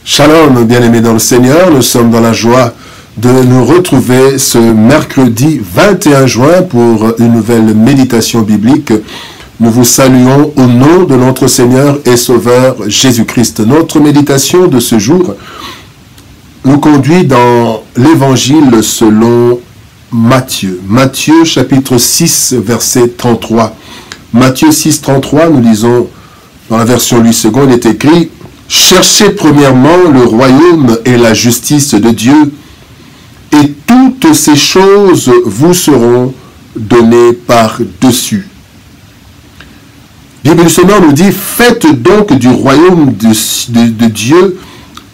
Shalom, bien-aimés dans le Seigneur, nous sommes dans la joie de nous retrouver ce mercredi 21 juin pour une nouvelle méditation biblique. Nous vous saluons au nom de notre Seigneur et Sauveur Jésus-Christ. Notre méditation de ce jour nous conduit dans l'Évangile selon Matthieu. Matthieu chapitre 6, verset 33. Matthieu 6, 33, nous lisons dans la version 8 secondes, il est écrit « Cherchez premièrement le royaume et la justice de Dieu, et toutes ces choses vous seront données par-dessus. » Bible du Seigneur nous dit « Faites donc du royaume de Dieu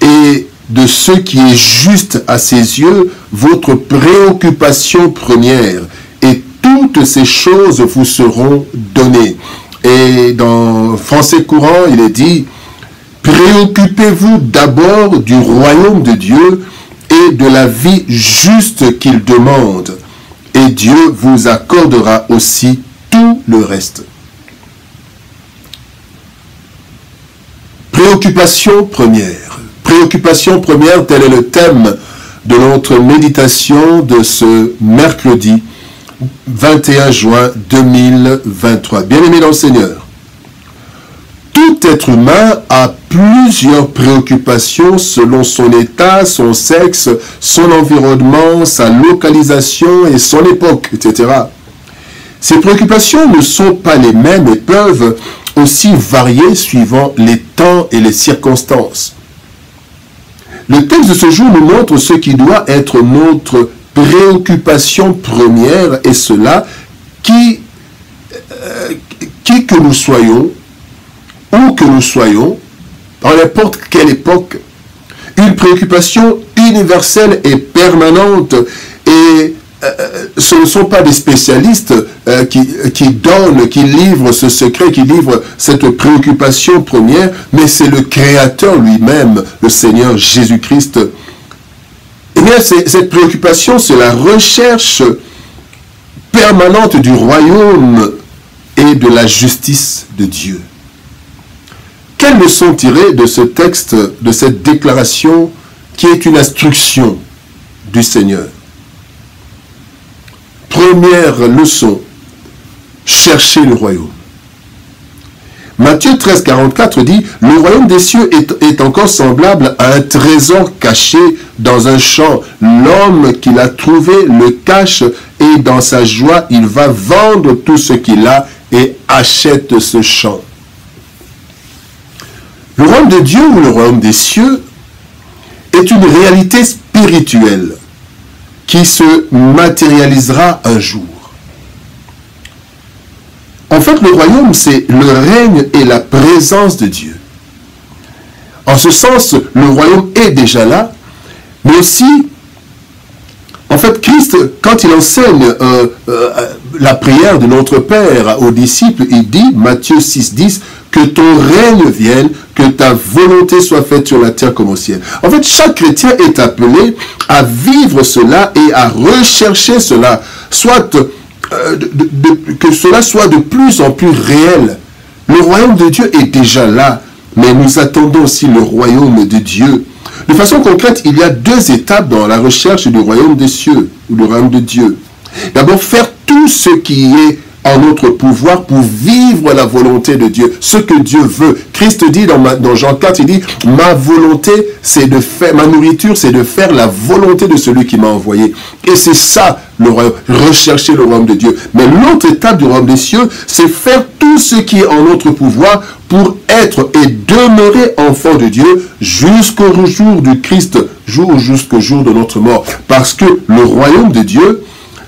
et de ce qui est juste à ses yeux votre préoccupation première, et toutes ces choses vous seront données. » Et dans français courant, il est dit « Préoccupez-vous d'abord du royaume de Dieu et de la vie juste qu'il demande, et Dieu vous accordera aussi tout le reste. » Préoccupation première. Préoccupation première, tel est le thème de notre méditation de ce mercredi 21 juin 2023. Bien-aimés dans le Seigneur, tout être humain a plusieurs préoccupations selon son état, son sexe, son environnement, sa localisation et son époque, etc. Ces préoccupations ne sont pas les mêmes et peuvent aussi varier suivant les temps et les circonstances. Le texte de ce jour nous montre ce qui doit être notre préoccupation première, et cela, qui que nous soyons, où que nous soyons, dans n'importe quelle époque, une préoccupation universelle et permanente. Et ce ne sont pas des spécialistes qui donnent, qui livrent ce secret, qui livrent cette préoccupation première, mais c'est le Créateur lui-même, le Seigneur Jésus-Christ. Eh bien, cette préoccupation, c'est la recherche permanente du royaume et de la justice de Dieu. Quelles leçons tirer de ce texte, de cette déclaration qui est une instruction du Seigneur? Première leçon, chercher le royaume. Matthieu 13, 44 dit « Le royaume des cieux est encore semblable à un trésor caché dans un champ. L'homme qui l'a trouvé le cache et dans sa joie, il va vendre tout ce qu'il a et achète ce champ. » Le royaume de Dieu ou le royaume des cieux est une réalité spirituelle qui se matérialisera un jour. En fait, le royaume, c'est le règne et la présence de Dieu. En ce sens, le royaume est déjà là, mais aussi, en fait, Christ, quand il enseigne la prière de notre Père aux disciples, il dit, Matthieu 6, 10, que ton règne vienne, que ta volonté soit faite sur la terre comme au ciel. En fait, chaque chrétien est appelé à vivre cela et à rechercher cela, soit que cela soit de plus en plus réel. Le royaume de Dieu est déjà là, mais nous attendons aussi le royaume de Dieu. De façon concrète, il y a deux étapes dans la recherche du royaume des cieux, ou du royaume de Dieu. D'abord, faire tout ce qui est en notre pouvoir pour vivre la volonté de Dieu, ce que Dieu veut. Christ dit dans Jean 4, il dit, ma volonté, c'est de faire, ma nourriture, c'est de faire la volonté de celui qui m'a envoyé. Et c'est ça, le royaume, rechercher le royaume de Dieu. Mais l'autre étape du royaume des cieux, c'est faire tout ce qui est en notre pouvoir pour être et demeurer enfant de Dieu jusqu'au jour du Christ, jusqu'au jour de notre mort. Parce que le royaume de Dieu,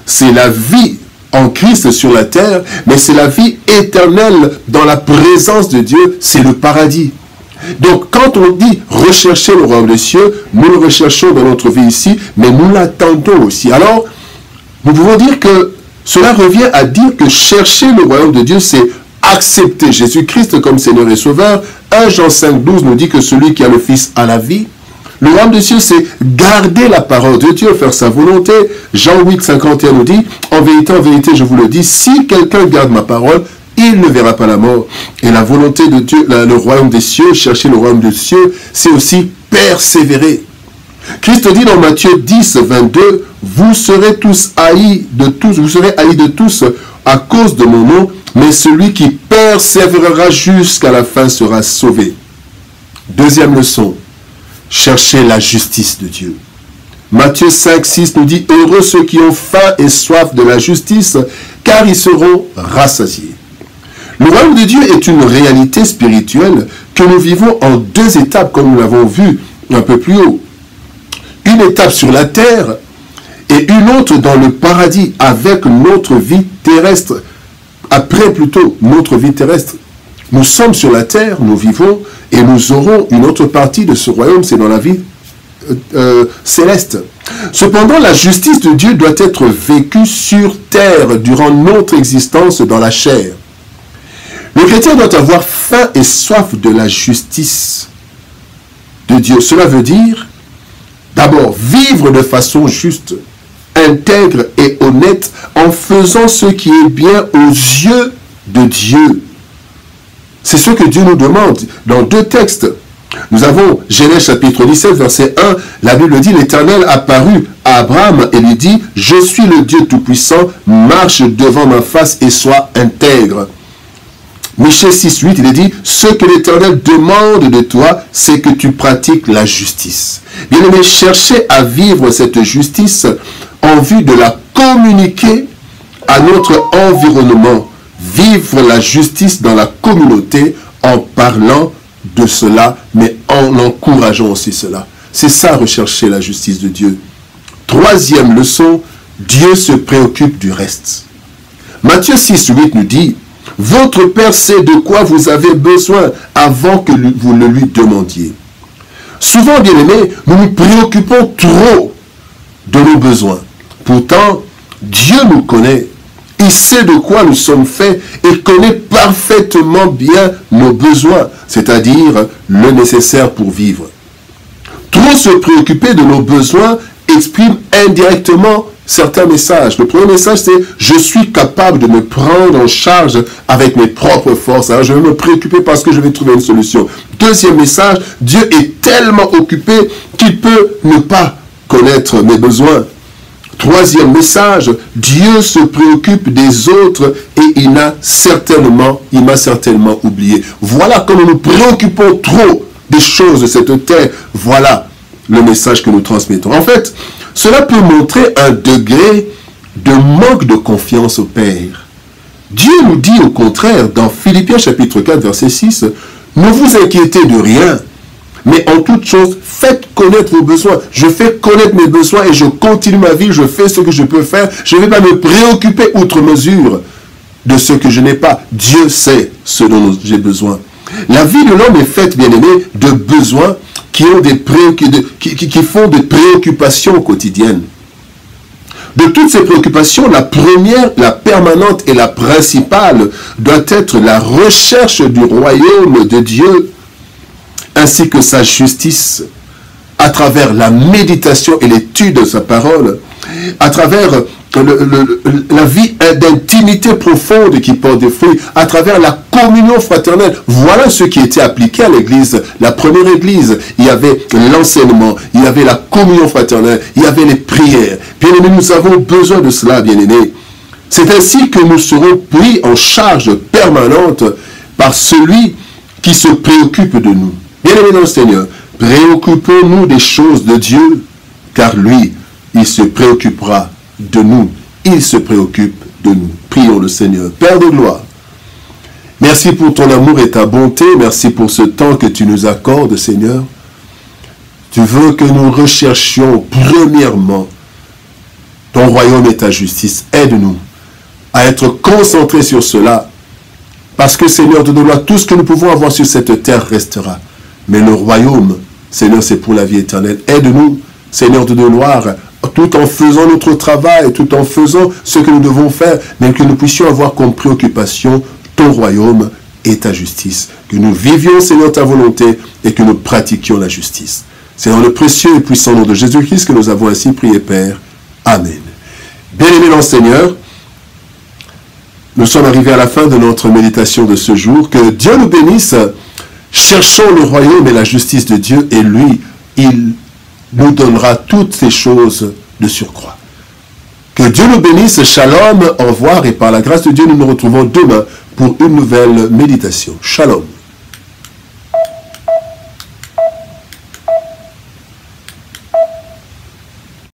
c'est la vie en Christ sur la terre, mais c'est la vie éternelle dans la présence de Dieu, c'est le paradis. Donc, quand on dit rechercher le royaume des cieux, nous le recherchons dans notre vie ici, mais nous l'attendons aussi. Alors, nous pouvons dire que cela revient à dire que chercher le royaume de Dieu, c'est accepter Jésus-Christ comme Seigneur et Sauveur. 1 Jean 5, 12 nous dit que celui qui a le Fils a la vie. Le royaume des cieux, c'est garder la parole de Dieu, faire sa volonté. Jean 8, 51 nous dit, en vérité, je vous le dis, si quelqu'un garde ma parole, il ne verra pas la mort. Et la volonté de Dieu, le royaume des cieux, chercher le royaume des cieux, c'est aussi persévérer. Christ dit dans Matthieu 10, 22, vous serez tous haïs de tous à cause de mon nom, mais celui qui persévérera jusqu'à la fin sera sauvé. Deuxième leçon, cherchez la justice de Dieu. Matthieu 5, 6 nous dit, heureux ceux qui ont faim et soif de la justice, car ils seront rassasiés. Le royaume de Dieu est une réalité spirituelle que nous vivons en deux étapes, comme nous l'avons vu un peu plus haut. Une étape sur la terre et une autre dans le paradis avec notre vie terrestre. Après plutôt notre vie terrestre. Nous sommes sur la terre, nous vivons et nous aurons une autre partie de ce royaume, c'est dans la vie céleste. Cependant, la justice de Dieu doit être vécue sur terre durant notre existence dans la chair. Le chrétien doit avoir faim et soif de la justice de Dieu. Cela veut dire, d'abord, vivre de façon juste, intègre et honnête en faisant ce qui est bien aux yeux de Dieu. C'est ce que Dieu nous demande dans deux textes. Nous avons Genèse chapitre 17, verset 1. La Bible dit, l'Éternel apparut à Abraham et lui dit, je suis le Dieu Tout-Puissant, marche devant ma face et sois intègre. Michée 6, 8, il est dit, ce que l'Éternel demande de toi, c'est que tu pratiques la justice. Bien aimé, cherchez à vivre cette justice en vue de la communiquer à notre environnement. Vivre la justice dans la communauté en parlant de cela, mais en encourageant aussi cela. C'est ça, rechercher la justice de Dieu. Troisième leçon, Dieu se préoccupe du reste. Matthieu 6, 8 nous dit, votre Père sait de quoi vous avez besoin avant que vous le lui demandiez. Souvent, bien aimés, nous nous préoccupons trop de nos besoins. Pourtant, Dieu nous connaît. Il sait de quoi nous sommes faits et connaît parfaitement bien nos besoins, c'est-à-dire le nécessaire pour vivre. Trop se préoccuper de nos besoins exprime indirectement certains messages. Le premier message, c'est « Je suis capable de me prendre en charge avec mes propres forces. Alors, je vais me préoccuper parce que je vais trouver une solution. » Deuxième message, Dieu est tellement occupé qu'il peut ne pas connaître mes besoins. Troisième message, Dieu se préoccupe des autres et il m'a certainement oublié. Voilà comme nous nous préoccupons trop des choses de cette terre. Voilà le message que nous transmettons. En fait, cela peut montrer un degré de manque de confiance au Père. Dieu nous dit au contraire, dans Philippiens chapitre 4, verset 6, « Ne vous inquiétez de rien, mais en toute chose, faites connaître vos besoins. Je fais connaître mes besoins et je continue ma vie, je fais ce que je peux faire. Je ne vais pas me préoccuper outre mesure de ce que je n'ai pas. Dieu sait ce dont j'ai besoin. » La vie de l'homme est faite, bien aimé, de besoins qui font des préoccupations quotidiennes. De toutes ces préoccupations, la première, la permanente et la principale doit être la recherche du royaume de Dieu ainsi que sa justice à travers la méditation et l'étude de sa parole, à travers la vie d'intimité profonde qui porte des fruits, à travers la communion fraternelle. Voilà ce qui était appliqué à l'église, la première église. Il y avait l'enseignement, il y avait la communion fraternelle, il y avait les prières. Bien aimés, nous avons besoin de cela, bien aimés. C'est ainsi que nous serons pris en charge permanente par celui qui se préoccupe de nous. Bien aimés dans le Seigneur, préoccupons-nous des choses de Dieu, car lui, il se préoccupera de nous. Il se préoccupe de nous. Prions le Seigneur. Père de gloire, merci pour ton amour et ta bonté. Merci pour ce temps que tu nous accordes, Seigneur. Tu veux que nous recherchions premièrement ton royaume et ta justice. Aide-nous à être concentrés sur cela. Parce que, Seigneur de gloire, tout ce que nous pouvons avoir sur cette terre restera. Mais le royaume, Seigneur, c'est pour la vie éternelle. Aide-nous, Seigneur de gloire, tout en faisant notre travail, tout en faisant ce que nous devons faire, mais que nous puissions avoir comme préoccupation ton royaume et ta justice. Que nous vivions, Seigneur, ta volonté et que nous pratiquions la justice. C'est dans le précieux et puissant nom de Jésus-Christ que nous avons ainsi prié, Père. Amen. Bien-aimés dans le Seigneur, nous sommes arrivés à la fin de notre méditation de ce jour. Que Dieu nous bénisse. Cherchons le royaume et la justice de Dieu et lui il nous donnera toutes ces choses de surcroît. Que Dieu nous bénisse, shalom, au revoir, et par la grâce de Dieu, nous nous retrouvons demain pour une nouvelle méditation. Shalom.